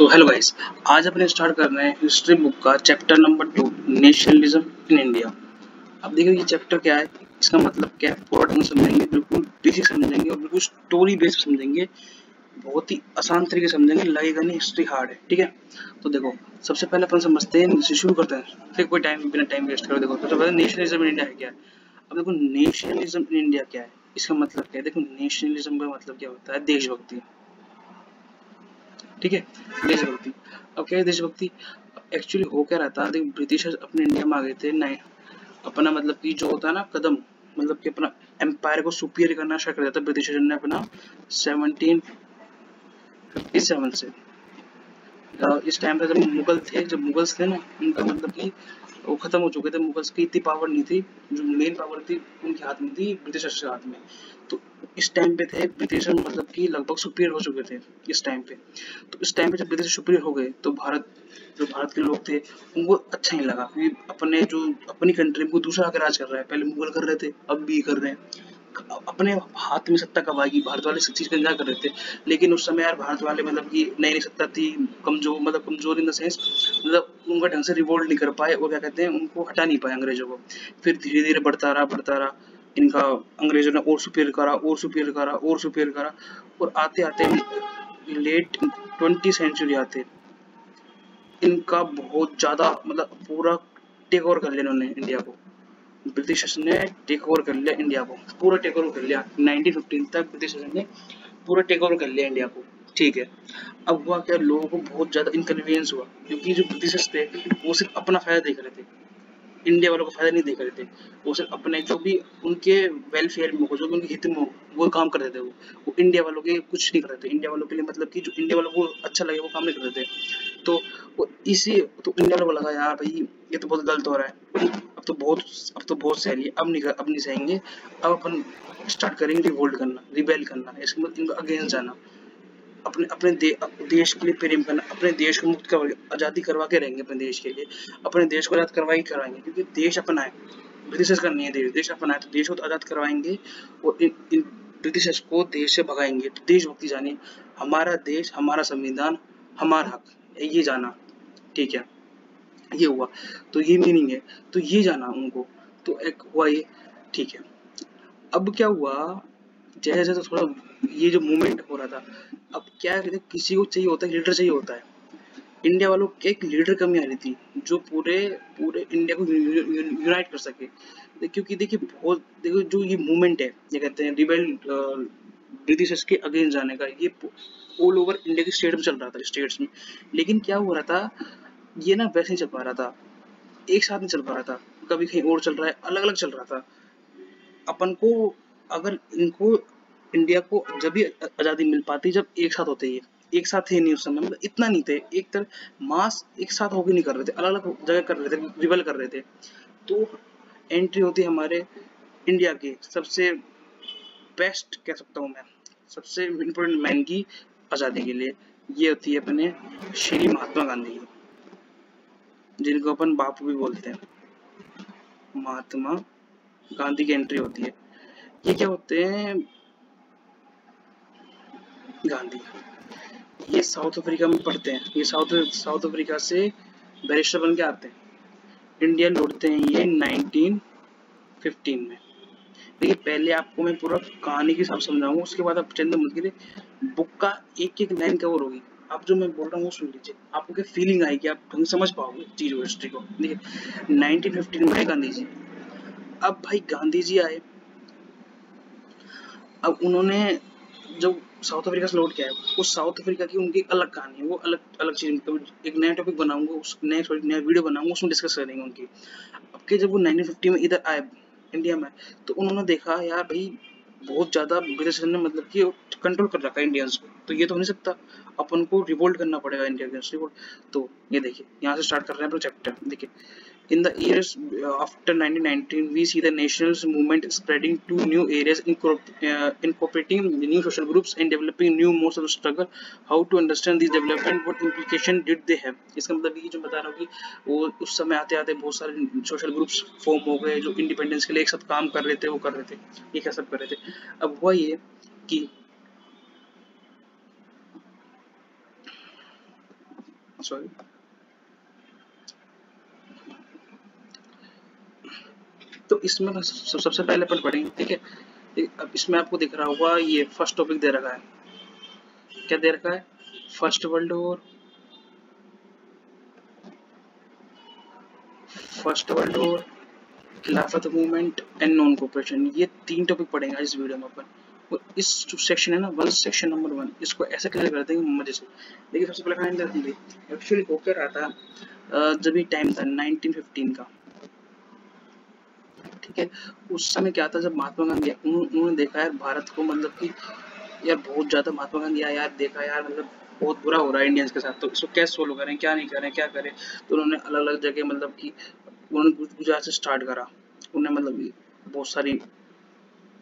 तो hello guys, आज अपने स्टार्ट कर रहे हैं हिस्ट्री बुक का chapter number 2 nationalism in India. अब देखिए ये चैप्टर क्या है, इसका मतलब क्या है, पूरा ढंग से समझेंगे, बिल्कुल बेसिक समझेंगे और बिल्कुल स्टोरी बेस्ड समझेंगे। बहुत ही आसान तरीके से समझेंगे, लगेगा नहीं हिस्ट्री हार्ड है। ठीक है, तो देखो सबसे पहले अपन समझते हैं, शुरू करते हैं, फिर कोई टाइम बिना टाइम वेस्ट करो। देखो सबसे पहले नेशनलिज्म इन इंडिया है क्या है। अब देखो नेशनलिज्म इन इंडिया क्या है, इसका मतलब क्या है। देखो नेशनलिज्म का मतलब क्या होता है, देशभक्ति। ठीक है, देशभक्ति। अब क्या है देशभक्ति, एक्चुअली हो क्या रहा था, देखो ब्रिटिशर्स अपने इंडिया में आ गए थे, नहीं अपना मतलब कि जो होता है ना कदम, मतलब कि अपना एम्पायर को सुपीरियर करना स्टार्ट कर दिया था ब्रिटिशर्स ने अपना 1757 से। इस टाइम पे जब मुगल थे, जब मुगल्स थे ना, उनका मतलब कि वो खत्म हो चुके थे। मुगल्स की इतनी पावर नहीं थी, जो मेन पावर थी उनके हाथ में थी, ब्रिटिशर्स के हाथ में। तो इस टाइम पे थे ब्रिटिशर मतलब कि लगभग सुपीरियर हो चुके थे इस टाइम पे। तो इस टाइम पे जब ब्रिटिश सुपीरियर हो गए तो जो भारत के लोग थे उनको अच्छा नहीं लगा, क्योंकि अपने जो अपनी कंट्री में कोई दूसरा आकर राज कर रहा है। पहले मुगल कर रहे थे, अब भी कर रहे हैं। अपने हाथ में सत्ता कब आएगी, भारत वाले इस चीज का इंतजार कर रहे थे। लेकिन उस समय यार भारत वाले मतलब कि नई नई सत्ता थी, कमजोर, मतलब कमजोर इन द सेंस, मतलब उनका ढंग से रिवोल्ट नहीं कर पाए, और क्या कहते हैं, उनको हटा नहीं पाए अंग्रेजों को। फिर धीरे धीरे बढ़ता रहा इनका, अंग्रेजों ने और सुपीरियर करा और सुपीरियर करा और सुपीरियर करा, और आते आते लेट 20वीं सेंचुरी आते इनका बहुत ज्यादा मतलब पूरा टेक ओवर कर लिया इन्होंने इंडिया को। ब्रिटिशर्स ने टेक ओवर कर लिया इंडिया को, पूरा टेक ओवर कर लिया 1915 तक ब्रिटिशर्स ने पूरा टेक ओवर कर लिया इंडिया को। ठीक है, अब हुआ क्या, लोगों को बहुत ज्यादा इनकन्वीनियंस हुआ, क्योंकि जो ब्रिटिशर्स थे वो सिर्फ अपना फायदा देख रहे थे, इंडिया वालों को फायदा नहीं देख रहे थे। वो सिर्फ अपने जो भी उनके वेलफेयर में हो, जो भी उनके हित में हो, वो काम कर रहे थे। वो इंडिया वालों के कुछ नहीं कर रहे थे, इंडिया वालों के लिए मतलब कि जो इंडिया वालों को अच्छा लगे वो काम नहीं कर रहे थे। तो वो इसी, तो इंडिया वालों को लगा यार भाई ये तो बहुत गलत हो रहा है, अब तो बहुत सह लिया, अब नहीं सहेंगे। अब अपन स्टार्ट करेंगे रिवोल्ट करना, रिबेल करना, इसके मतलब इनका अगेंस्ट जाना, अपने अपने देश के लिए प्रेम करना, अपने देश को मुक्त कर आज़ादी करवा के रहेंगे, अपने देश के लिए अपने देश को आज़ाद करवा ही करवाएंगे, क्योंकि देश अपना है, ब्रिटिशर्स का नहीं है। देश अपना है तो देश को तो आज़ाद करवाएंगे, और इन ब्रिटिशर्स को देश से भगाएंगे। तो देशभक्ति जानिए, हमारा देश, हमारा संविधान, हमारा हक, ये जाना। ठीक है, ये हुआ, तो ये मीनिंग है, तो ये जाना उनको, तो एक हुआ ये। ठीक है, अब क्या हुआ, जैसे जैसे थोड़ा ये जो मूवमेंट हो रहा था, अब क्या है, किसी को चाहिए होता है, लीडर चाहिए होता है। इंडिया वालों के एक लीडर कमी आ रही थी, जो पूरे पूरे इंडिया को यूनाइट कर सके। क्योंकि देखिए बहुत, देखो जो ये मूवमेंट है, ये कहते हैं रिबेल, ब्रिटिशर्स के अगेंस्ट जाने का, ये ऑल ओवर इंडिया के स्टेट में चल रहा था, स्टेट्स में। लेकिन क्या हो रहा था, ये ना वैसे नहीं चल पा रहा था, एक साथ नहीं चल पा रहा था, कभी कहीं और चल रहा है, अलग अलग चल रहा था। अपन को, अगर इनको, इंडिया को जब भी आज़ादी मिल पाती जब एक साथ होते, ये एक साथ थे नहीं उस समय, मतलब इतना नहीं थे, एक तरह मास एक साथ होके नहीं कर रहे थे, अलग अलग जगह कर रहे थे, रिबल कर रहे थे। तो एंट्री होती है हमारे इंडिया की सबसे बेस्ट कह सकता हूँ मैं, सबसे इम्पोर्टेंट मैन की आज़ादी के लिए, ये होती है अपने श्री महात्मा गांधी की, जिनको अपन बापू भी बोलते हैं। महात्मा गांधी की एंट्री होती है। ये क्या होते हैं, गांधी, ये साउथ अफ्रीका में पढ़ते हैं, ये साउथ अफ्रीका से बैरिस्टर बन के आते हैं, इंडिया लौटते हैं ये 1915 में। देखिए पहले आपको मैं पूरा कहानी के साथ समझाऊंगा, उसके बाद आप चिंता मत कीजिए, बुक का एक एक लाइन कवर होगी। आप जो मैं बोल रहा हूँ वो सुन लीजिए, आपको क्या फीलिंग आएगी, आप ढंग से समझ पाओगे चीज को, हिस्ट्री को। देखिए 1915 में गांधी जी, अब भाई गांधी जी आए, अब उन्होंने जब साउथ अफ्रीका से लौट के आए, उस साउथ अफ्रीका की उनकी अलग कहानी है, वो अलग अलग चीज, एक नया टॉपिक बनाऊंगा, उस नया वीडियो बनाऊंगा, उसमें डिस्कस करेंगे उनकी। अब के जब वो 1950 में इधर आए इंडिया में, तो उन्होंने देखा यार भाई बहुत ज्यादा ब्रिटिश ने मतलब कि कंट्रोल कर रखा है इंडियंस को, तो ये तो नहीं सकता, अपन को रिवोल्ट करना पड़ेगा इंडिया अगेंस्ट रिवोल्ट। तो ये देखिए यहाँ से स्टार्ट कर रहे हैं अपना चैप्टर। देखिए in the years after 1919, we see the nationalist movement spreading to new areas, incorporating new social groups and developing new modes of struggle. How to understand these development, what implication did they have? इसका मतलब ये जो बता रहा हूँ कि वो उस समय आते आते बहुत सारे सोशल ग्रुप्स फॉर्म हो गए, जो इंडिपेंडेंस के लिए एक साथ काम कर रहे थे, वो कर रहे थे, ये क्या सब कर रहे थे। अब हुआ ये कि सॉरी। तो इसमें सबसे पहले अपन पढ़ेंगे, ठीक है। अब इसमें आपको दिख रहा होगा ये फर्स्ट टॉपिक दे रखा है, क्या दे रखा है, first world war, first world war, खिलाफत मूवमेंट एंड नॉन कोऑपरेशन, ये 3 टॉपिक पढ़ेंगे इस वीडियो में अपन। और इस जो सेक्शन है ना, वन सेक्शन नंबर 1, इसको ऐसे क्लियर कर देंगे मजे से। देखिए सबसे पहले कहानी देखते हैं एक्चुअली हो क्या रहा था। जब ये टाइम था 1915 का, ठीक है। उस समय क्या था, जब महात्मा गांधी उन्होंने देखा यार भारत को, मतलब कि यार बहुत ज्यादा महात्मा गांधी आया यार, देखा यार मतलब बहुत बुरा हो रहा है इंडियंस के साथ, तो इसको कैसे सोल्व करें, क्या नहीं करें, क्या करें। तो उन्होंने अलग अलग जगह मतलब कि उन्होंने गुजरात से स्टार्ट करा, उन्होंने मतलब बहुत सारी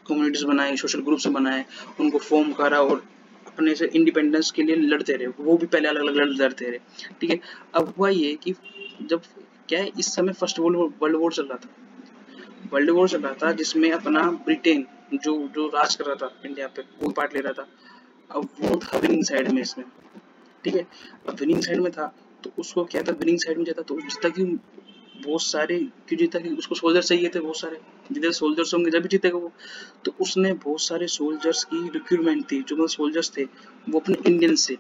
कम्युनिटीज बनाई, सोशल ग्रुप्स बनाए, उनको फॉर्म करा और अपने से इंडिपेंडेंस के लिए लड़ते रहे। वो भी पहले अलग अलग लड़ते रहे, ठीक है। अब हुआ ये कि जब क्या है, इस समय फर्स्ट वर्ल्ड वॉर चल रहा था, वर्ल्ड वॉर चल रहा था जिसमें अपना ब्रिटेन जो जो राज कर रहा था इंडिया पे, वो पार्ट ले रहा था। अब वो था विनिंग साइड में इसमें, ठीक है। अब विनिंग साइड में था तो उसको क्या था, विनिंग साइड में जाता तो जीता कि बहुत सारे, क्यों जीता कि उसको सोल्जर चाहिए थे बहुत सारे, जितने सोल्जर्स होंगे जब भी जीतेगा वो। तो उसने बहुत सारे सोल्जर्स की रिक्रूटमेंट थी, जो मतलब सोल्जर्स थे वो अपने इंडियन से,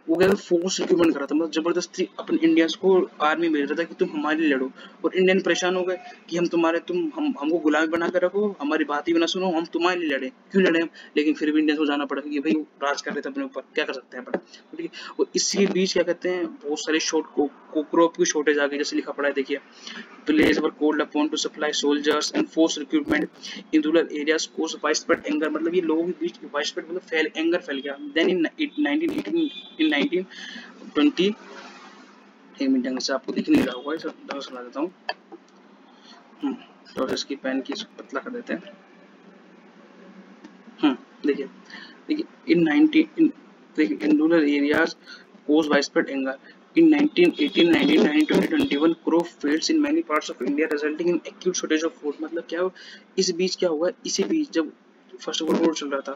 वो क्या फोर्स रिक्रूटमेंट करा था, मतलब जबरदस्ती अपन इंडियंस को आर्मी भेज रहा था कि तुम हमारे लिए लड़ो। और इंडियन परेशान हो गए कि हम तुम्हारे, हमको गुलामी बना कर रखो, हमारी बात ही भी ना सुनो, हम तुम्हारे लिए लड़े, क्यों लड़े हम। लेकिन फिर भी इंडियंस को जाना पड़ा कि भाई राज कर रहे थे अपने ऊपर, क्या कर सकते हैं अपन, ठीक है। और इसी बीच क्या कहते हैं, बहुत सारे क्रॉप की शॉर्टेज आ गई, जैसे लिखा पड़ा है देखिए, villages were called upon to supply soldiers and force recruitment in rural areas caused widespread anger, मतलब ये लोगों के बीच widespread मतलब एंगर फैल गया। then in 1920, एक मिनट ढंग से आपको दिख नहीं रहा होगा, इसे ढंग से ला देता हूँ, तो इसकी पेन की पतला कर देते हैं। देखिए देखिए in 19 in rural areas caused widespread anger. In 1918, 1919, 2021, crop failed in many parts of India, resulting in acute shortage of food. मतलब क्या हो, इस बीच क्या हुआ, इसी बीच जब फर्स्ट वर्ल्ड वॉर चल रहा था,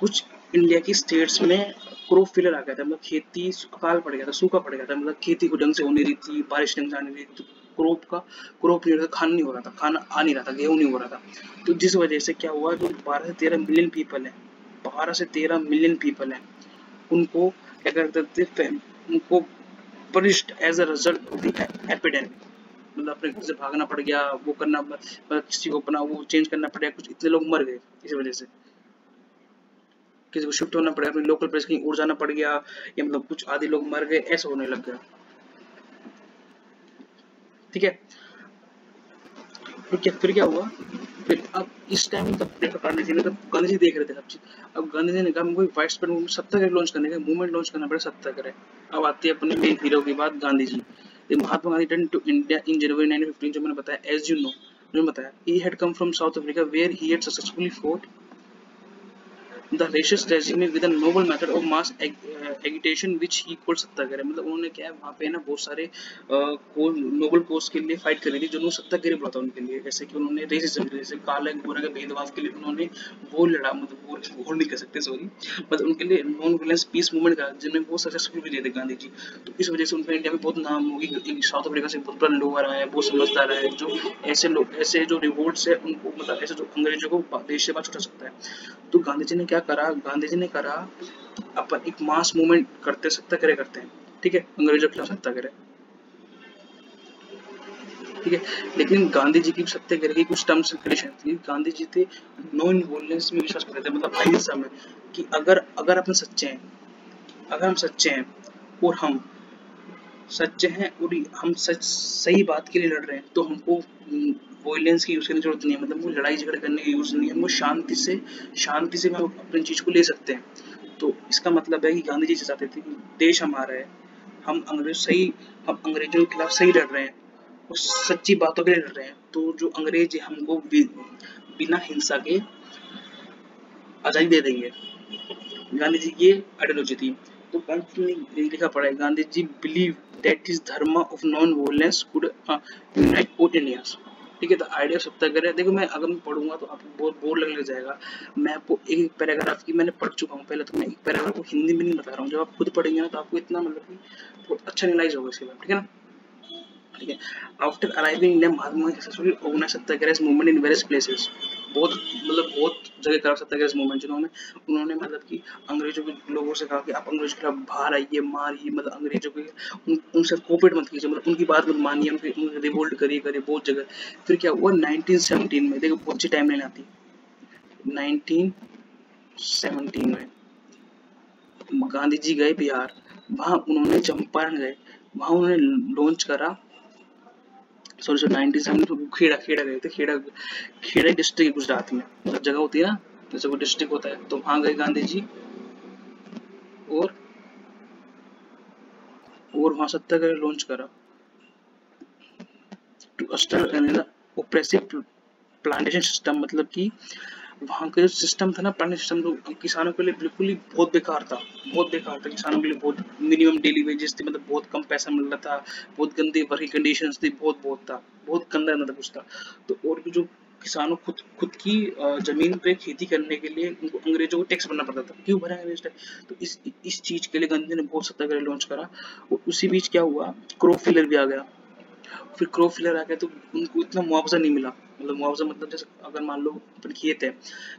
कुछ इंडिया की स्टेट्स में क्रॉप फेलियर आ गया था, मतलब खेती अकाल पड़ गया था, सूखा पड़ गया था, मतलब खेती को ढंग से हो नहीं रही थी, बारिश ढंग से आने रही थी, क्रॉप नहीं हो रहा था, खाना नहीं हो रहा था, खाना आ नहीं रहा था, गेहूं नहीं हो रहा था। तो जिस वजह से क्या हुआ, जो 12 से 13 मिलियन पीपल है, 12 से 13 मिलियन पीपल है, उनको क्या करते थे, उनको punished as a result of the epidemic, मतलब अपने घर से भागना पड़ गया, वो करना मतलब किसी को अपना वो चेंज करना पड़ गया, कुछ इतने लोग मर गए इस वजह से, किसी को शिफ्ट होना पड़ा, अपने लोकल प्लेस कहीं और जाना पड़ गया, या मतलब कुछ आधे लोग मर गए, ऐसा होने लग गया, ठीक है। फिर क्या हुआ, फिर अब इस टाइम तक देखा गांधी जी ने, तब गांधी जी देख रहे थे सब चीज। अब गांधी जी ने कहा हमको वाइड स्प्रेड मूवमेंट सत्याग्रह लॉन्च करने का, मूवमेंट लॉन्च करना पड़ेगा सत्याग्रह। अब आती है अपने मेन हीरो की बात, Gandhi ji. Mahatma Gandhi return to India in January 1915, जो मैंने बताया, एज यू नो, जो बताया, he had come from South Africa where he had successfully fought the racist regime with a noble method of mass agitation which he called सत्याग्रह। मतलब उन्होंने क्या है वहाँ पे ना बहुत सारे नोबल कोज के लिए फाइट करी थी, जो उन्होंने सत्याग्रह बोला था उनके लिए, जैसे कि उन्होंने रेसिज्म, जैसे काला गोरा के भेदभाव के लिए उन्होंने वो लड़ा, मतलब वो नहीं कह सकते सॉरी, मतलब उनके लिए नॉन वायलेंस पीस मूवमेंट का, जिनमें वो सक्सेसफुल भी थे गांधी जी। तो इस वजह से उनका इंडिया में बहुत नाम होगी, साउथ अफ्रीका से बहुत बड़ा लोग आ रहा है, बहुत समझदार है, जो ऐसे लोग, ऐसे जो रिवोल्ट्स है उनको, मतलब ऐसे जो अंग्रेजों को देश से बाहर छुड़ा सकता है। तो गांधी जी ने क्या करा, गांधी जी ने करा अपन एक मास मूवमेंट करते, सत्याग्रह करते हैं, ठीक है, अंग्रेजों के खिलाफ सत्याग्रह, ठीक है। लेकिन गांधी जी की सत्याग्रह की कुछ टर्म्स एंड कंडीशन थी। गांधी जी थे नॉन वॉयलेंस में विश्वास करते थे, मतलब अहिंसा में, कि अगर अगर अपन सच्चे हैं, अगर हम सच्चे हैं और हम सच्चे हैं और हम सच सही बात के लिए लड़ रहे हैं, तो हमको वॉयलेंस की यूज करने की जरूरत नहीं है, मतलब वो लड़ाई झगड़े करने की यूज नहीं है, वो शांति से हम अपनी चीज को ले सकते हैं। तो इसका मतलब है कि गांधी जी चाहते थे कि देश हमारा है, हम हम अंग्रेजों के खिलाफ सही लड़ रहे हैं और सच्ची बातों के लिए लड़ रहे हैं, तो जो अंग्रेज हमको बिना हिंसा के आजादी दे देंगे। गांधी जी की आइडियोलॉजी थी। तो गांधी जी ने लिखा पड़ा है, Gandhi ji believe that is धर्म of non violence could unite all Indians. ठीक है। तो आइडिया सत्याग्रह देखो, मैं अगर मैं पढ़ूंगा तो आपको बहुत बोर लगने लग जाएगा। मैं आपको एक पैराग्राफ की मैंने पढ़ चुका हूँ पहले, तो मैं एक पैराग्राफ को हिंदी में नहीं बता रहा हूँ। जब आप खुद पढ़ेंगे ना तो आपको इतना मतलब कि बहुत अच्छा रियलाइज होगा इसके बाद, ठीक है ना। ठीक है। After arriving India, Mahatma Gandhi successfully organise satyagraha movement in various places. बहुत मतलब बहुत जगह करा सत्याग्रह मूवमेंट, जिन्होंने उन्होंने मतलब कि अंग्रेजों के लोगों से कहा कि आप अंग्रेजों के खिलाफ बाहर आइए, मारिए, मतलब अंग्रेजों के उनसे कोऑपरेट मत कीजिए, मतलब उनकी बात मत मानिए, उनके रिवोल्ट करिए बहुत जगह। फिर क्या हुआ 1917 में, देखो बहुत सी टाइमलाइन आती है। 1917 में गांधी जी गए बिहार, वहां उन्होंने चंपारण गए, वहां उन्होंने लॉन्च करा, सॉरी 1917 खेड़ा खेड़ा गए थे, खेड़ा खेड़ा डिस्ट्रिक्ट गुजरात में, मतलब जगह होती है ना जैसे वो डिस्ट्रिक्ट होता है, तो वहां गए गांधी जी, और वहां सत्याग्रह लॉन्च करा to stop oppressive plantation system. मतलब कि वहाँ का जो सिस्टम था ना, प्लांटेशन सिस्टम, तो किसानों के लिए बिल्कुल ही बहुत बेकार था, बहुत बेकार था किसानों के लिए। बहुत मिनिमम डेली वेजेस थी, मतलब बहुत कम पैसा मिल रहा था, बहुत गंदी वर्किंग कंडीशंस थी, बहुत था, बहुत गंदा मतलब कुछ था। तो और भी जो किसानों खुद खुद की जमीन पे खेती करने के लिए उनको अंग्रेजों को टैक्स भरना पड़ता था। क्यों भरा अंग्रेज टैक्स? तो इस चीज के लिए गांधी ने बहुत सत्याग्रह लॉन्च करा। और उसी बीच क्या हुआ, क्रॉप फेलियर भी आ गया। फिर क्रॉप फेलियर आ गया तो उनको इतना मुआवजा नहीं मिला। मतलब मुआवजा मतलब जैसे अगर मान लो अपन खेत है,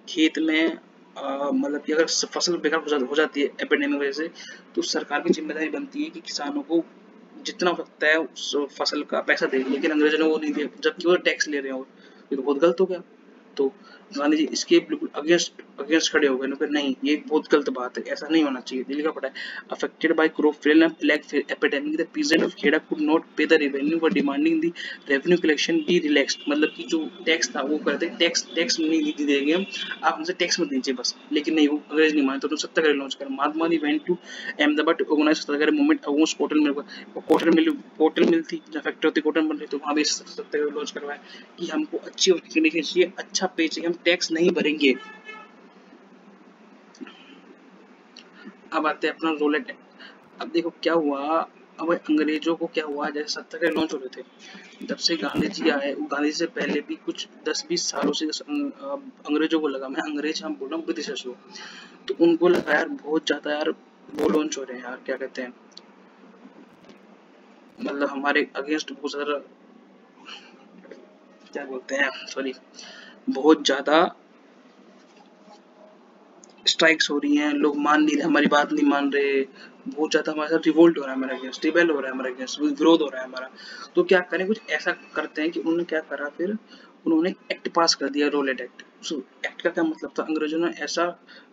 खेत में मतलब कि अगर फसल बेकार हो जाती है एपिडेमिक वजह से, तो सरकार की जिम्मेदारी बनती है कि किसानों को जितना हो सकता है उस फसल का पैसा दे। लेकिन अंग्रेजों ने वो नहीं दिया, जबकि वो टैक्स ले रहे हैं, और ये तो बहुत गलत हो गया। तो गांधी जी इसके बिल्कुल अगेंस्ट अगेंस्ट खड़े हो गए, फिर नहीं ये बहुत गलत बात है, ऐसा नहीं होना चाहिए। दिल्ली का पड़ा है, affected by crop failure and plague epidemic the peasant of Kheda could not pay the revenue for demanding the revenue collection be relaxed. मतलब कि जो टैक्स था वो करते टैक्स टैक्स नहीं देंगे हम, आप हमसे टैक्स मत दीजिए बस। लेकिन नहीं, वो अंग्रेज नहीं माने, तो उन्होंने सत्याग्रह लॉन्च करा। Mahatma Gandhi went to Ahmedabad to organise satyagraha movement against cotton mill थी जहाँ फैक्ट्री होती कॉटन बन रही, तो वहाँ भी सत्याग्रह लॉन्च करवाया कि हमको अच्छी कंडीशन चाहिए, अच्छा पे चाहिए, हम टैक्स नहीं भरेंगे। अब आते हैं अपना रोलेट एक्ट। अब देखो क्या हुआ, अब अंग्रेजों को क्या हुआ, जैसे सत्याग्रह लॉन्च हो रहे थे, जब से गांधी जी आए, गांधी जी से पहले भी कुछ 10-20 सालों से अंग्रेजों को लगा, मैं अंग्रेज हम बोल रहा हूँ ब्रिटिशर्स को, तो उनको लगा यार बहुत ज्यादा यार वो लॉन्च हो रहे हैं यार, क्या कहते हैं, मतलब हमारे अगेंस्ट बहुत ज्यादा, क्या बोलते हैं, सॉरी, बहुत ज्यादा स्ट्राइक्स हो रही हैं, लोग मान नहीं रहे, हमारी बात नहीं मान रहे, बहुत ज्यादा हमारे साथ रिवोल्ट हो रहा है, हमारे अगेंस्ट रिबेल हो रहा है, हमारे अगेंस्ट विरोध हो रहा है हमारा। तो क्या करें, कुछ ऐसा करते हैं कि उन्होंने क्या करा, फिर उन्होंने एक्ट पास कर दिया, रोलेट एक्ट। उस एक्ट का क्या मतलब था, अंग्रेजों ने ऐसा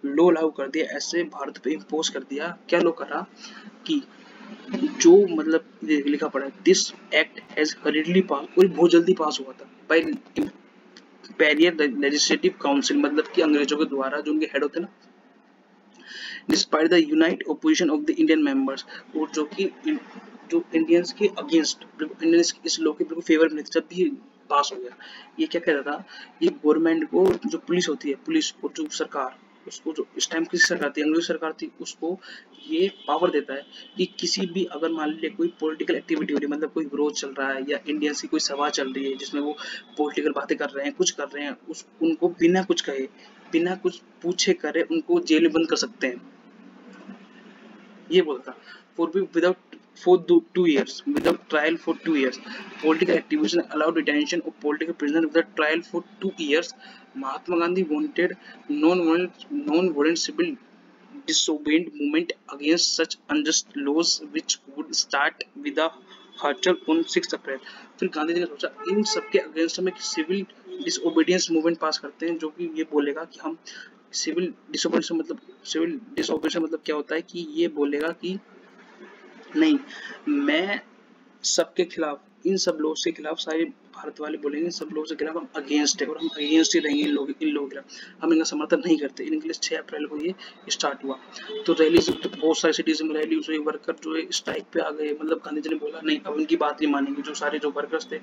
लॉ लागू कर दिया, ऐसे भारत पे इम्पोज कर दिया, क्या लॉ करा कि जो मतलब लिखा पड़ा है, दिस एक्ट हैज हरीडली पास, और बहुत जल्दी पास हुआ था बाय इंपीरियल लेजिस्लेटिव काउंसिल, मतलब कि अंग्रेजों के द्वारा, जो उनके हेड होते हैं ना, despite the unite opposition of the Indian members, और जो कि जो इंडियंस के अगेंस्ट, इंडियंस इस लॉ के बिल्कुल फेवर में थे, जब भी पास हो गया। ये क्या कहता था, ये गवर्नमेंट को, जो पुलिस होती है, पुलिस और जो सरकार, उसको, जो इस टाइम किसी सरकार थी, अंग्रेज सरकार थी, उसको ये पावर देता है कि किसी भी, अगर मान लीजिए कोई पॉलिटिकल एक्टिविटी हो रही है, मतलब कोई विरोध चल रहा है या इंडियंस की कोई सभा चल रही है जिसमें वो पॉलिटिकल बातें कर रहे हैं, कुछ कर रहे हैं, उस उनको बिना कुछ कहे, बिना कुछ पूछे करे उनको जेल में बंद कर सकते हैं। ये बोलता, for be without for 2 years without trial for 2 years, political activism allowed detention of political prisoners without trial for 2 years. Mahatma Gandhi wanted non-violent civil disobedient movement against such unjust laws which would start with a हड़ताल on 6 अप्रैल। फिर गांधी जी ने सोचा इन सबके against में civil disobedience movement पास करते हैं, जो कि ये बोलेगा कि हम सिविल डिसोबीडियंस मतलब क्या होता है कि ये बोलेगा कि नहीं, मैं सबके खिलाफ, इन सब लोगों के खिलाफ, सारे भारत वाले बोलेंगे सब लोगों के खिलाफ हम अगेंस्ट है, और हम अगेंस्ट ही रहेंगे इन लोगों के खिलाफ, हम इनका समर्थन नहीं करते। इनके लिए 6 अप्रैल को ये स्टार्ट हुआ। तो रैली से तो बहुत सारे सिटीज में रैली हुई, वर्कर जो है स्ट्राइक पे आ गए, मतलब गांधी जी ने बोला नहीं अब उनकी बात नहीं मानेंगे, जो सारे जो वर्कर्स थे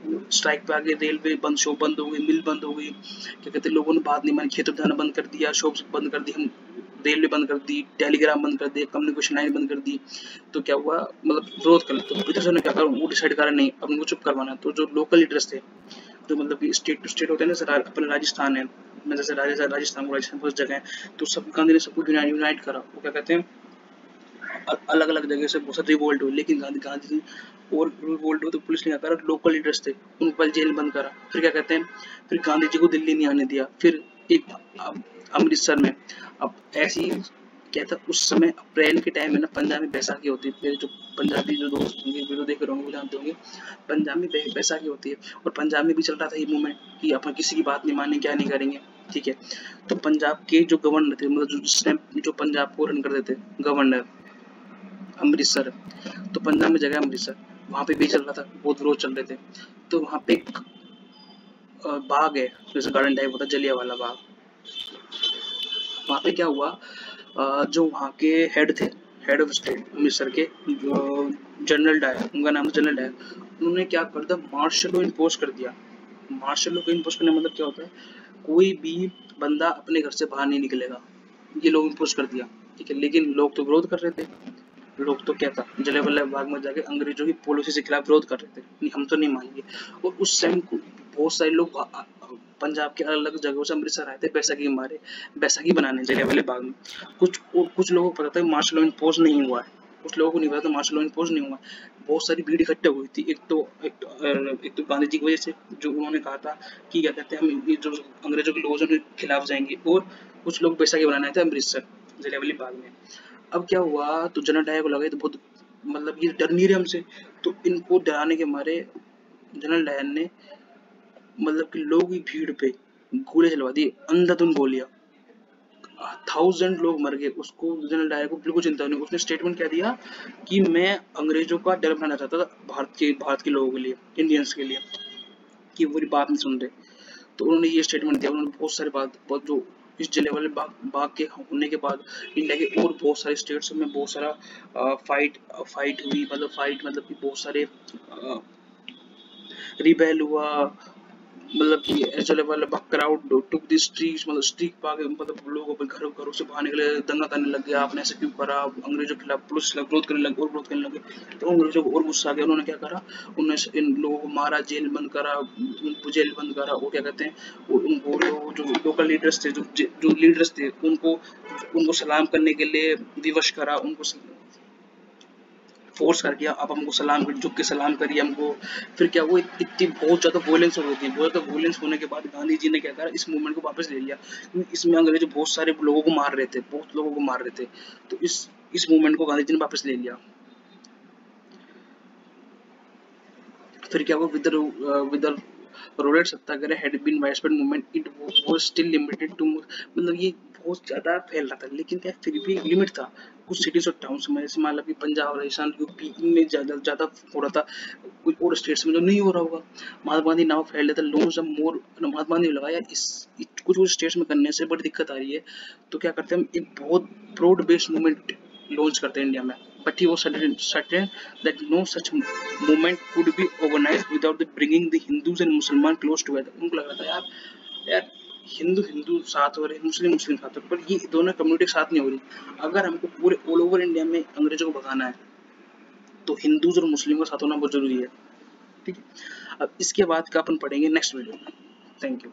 वो स्ट्राइक पे आ गए, रेलवे बंद, शॉप बंद हो गई, मिल बंद हो गई, क्या कहते लोगों ने बात नहीं मानी, खेतों में जाना बंद कर दिया, शॉप्स बंद कर दी, हम रेलवे बंद कर दी, टेलीग्राम बंद कर दिए, कम्युनिकेशन लाइन बंद कर दी। तो क्या हुआ, मतलब विरोध कर, तो ब्रिटिशर्स ने क्या करा, वो डिसाइड करा नहीं अब उनको चुप करवाना। तो जो लोकल लीडर्स थे जो मतलब कि स्टेट टू स्टेट होते हैं ना, जैसे अपना राजस्थान है, मैं जैसे राजस्थान बहुत जगह है, तो सब गांधी ने सबको यूनाइट करा। वो क्या कहते हैं, अलग अलग जगह से बहुत सारे रिवोल्ट हुए, लेकिन गांधी जी और रिवोल्ट हुए तो पुलिस ने क्या करा, लोकल लीडर्स थे उनको पहले जेल बंद करा। फिर क्या कहते हैं, फिर गांधी जी को दिल्ली नहीं आने दिया। फिर एक अमृतसर में, अब ऐसी क्या था उस समय अप्रैल के टाइम में ना, पंजाब में बैसाखी होती है। मेरे जो पंजाबी जो दोस्त होंगे, वीडियो देख रहे होंगे, वो जानते होंगे पंजाब में बैसाखी होती है। और पंजाब में भी चल रहा था ये मूवमेंट कि अपन किसी की बात नहीं मानेंगे, क्या नहीं करेंगे, ठीक है। तो पंजाब के जो गवर्नर थे, मतलब जो पंजाब को रन करते थे, गवर्नर अमृतसर, तो पंजाब में जगह अमृतसर, वहाँ पे भी चल रहा था, बहुत विरोध चल रहे थे। तो वहाँ पे एक बाग है, जैसे गार्डन टाइप होता है, जलियांवाला बाग। वहाँ पे क्या हुआ, जो वहाँ के हेड थे, हेड ऑफ स्टेट अमृतसर के, जो जनरल डायर, उनका नाम जनरल डायर, उन्होंने क्या कर दिया, मार्शल लॉ इम्पोज कर दिया। मार्शल लॉ को इम्पोज करने का मतलब क्या होता है, कोई भी बंदा अपने घर से बाहर नहीं निकलेगा, ये लोग इम्पोज कर दिया, ठीक है। लेकिन लोग तो विरोध कर रहे थे, लोग तो क्या था, जलियांवाला बाग में जाके अंग्रेजों की पॉलिसी के खिलाफ विरोध कर रहे थे, नहीं हम तो नहीं मानेंगे। और उस टाइम बहुत सारे लोग पंजाब के अलग अलग जगहों से अमृतसर आए थे बैसाखी मारे, बैसाखी बनाने जलियांवाला बाग में। कुछ लोगों को पता था मार्शल लॉ इम्पोज नहीं हुआ है, कुछ लोगों को नहीं पता था मार्शल लॉ इम्पोज नहीं हुआ। बहुत सारी भीड़ इकट्ठा हुई थी। एक तो गांधी जी की वजह से, जो उन्होंने कहा था कि क्या कहते हैं, हम ये जो अंग्रेजों के लोग उनके खिलाफ जाएंगे, और कुछ लोग बैसाखी बनाने आए थे अमृतसर जलियांवाला बाग में। अब क्या हुआ, तो जनरल डायर को लगा तो बहुत, मतलब ये डर नहीं रहे हमसे, तो इनको डराने के मारे जनरल डायर ने मतलब कि लोगों की भीड़ पे गोली चलवा दी, अंधाधुंध गोलियां, 1000 लोग मर गए। उसको जनरल डायर को बिल्कुल चिंता नहीं, उसने स्टेटमेंट क्या दिया कि मैं अंग्रेजों का डर बनाना चाहता था भारत के लोगों के लिए, इंडियंस के लिए, कि वो मेरी बात नहीं सुन रहे। तो उन्होंने ये स्टेटमेंट दिया। उन्होंने बहुत सारे बहुत जो इस जलियांवाला बाग के होने के बाद इंडिया के और बहुत सारे स्टेट्स में बहुत सारा फाइट हुई, मतलब कि बहुत सारे रिबेल हुआ, मतलब कि Jallianwala Bagh crowd took the streets, मतलब स्ट्रीट पाग, मतलब लोग अपने घरों से बाहर निकले, दंगा करने लग गया, आपने ऐसे क्यों करा, अंग्रेजों के खिलाफ पुलिस के खिलाफ विरोध करने लगे और विरोध करने लगे। तो अंग्रेजों को और गुस्सा आ गया, उन्होंने क्या करा, उन्होंने इन लोगों को मारा, जेल बंद करा, उनको जेल बंद करा, वो क्या कहते हैं, उनको जो लोकल लीडर्स थे, जो लीडर्स थे, उनको सलाम करने के लिए विवश करा, उनको फोर्स कर दिया, अब हमको सलाम झुक के सलाम करिए हमको। फिर क्या हुआ, इतनी बहुत ज्यादा वॉयलेंस हो गई थी। बहुत ज्यादा वॉयलेंस होने के बाद गांधी जी ने क्या करा, इस मूवमेंट को वापस ले लिया, क्योंकि इसमें अंग्रेज बहुत सारे लोगों को मार रहे थे, बहुत लोगों को मार रहे थे। तो इस मूवमेंट को गांधी जी ने वापस ले लिया। फिर क्या हुआ, with Rowlatt satyagraha had been widespread movement, it was still limited to, मतलब ये बहुत ज्यादा फैल रहा था, लेकिन क्या फिर भी एक लिमिट था। कुछ सिटीज और टाउन्स में, जैसे मान लो कि पंजाब, राजस्थान, यूपी, इनमें ज्यादा ज्यादा हो रहा था, कुछ और स्टेट्स में जो नहीं हो रहा होगा। महात्मा गांधी नाउ फैल था लॉन्च मोर, महात्मा गांधी ने लगा यार कुछ कुछ स्टेट्स में करने से बड़ी दिक्कत आ रही है, तो क्या करते हैं हम, एक बहुत ब्रॉड बेस्ड मूवमेंट लॉन्च करते हैं इंडिया में। But he was certain that no such movement could be organized without the bringing the Hindus and Muslims close together. उनको लग रहा था यार हिंदू साथ हो रहे, मुस्लिम साथ हो रहे, पर ये दोनों कम्युनिटी साथ नहीं हो रही। अगर हमको पूरे ऑल ओवर इंडिया में अंग्रेजों को भगाना है, तो हिंदूज और मुस्लिम का साथ होना बहुत जरूरी है, ठीक है। अब इसके बाद का अपन पढ़ेंगे नेक्स्ट वीडियो में। Thank you.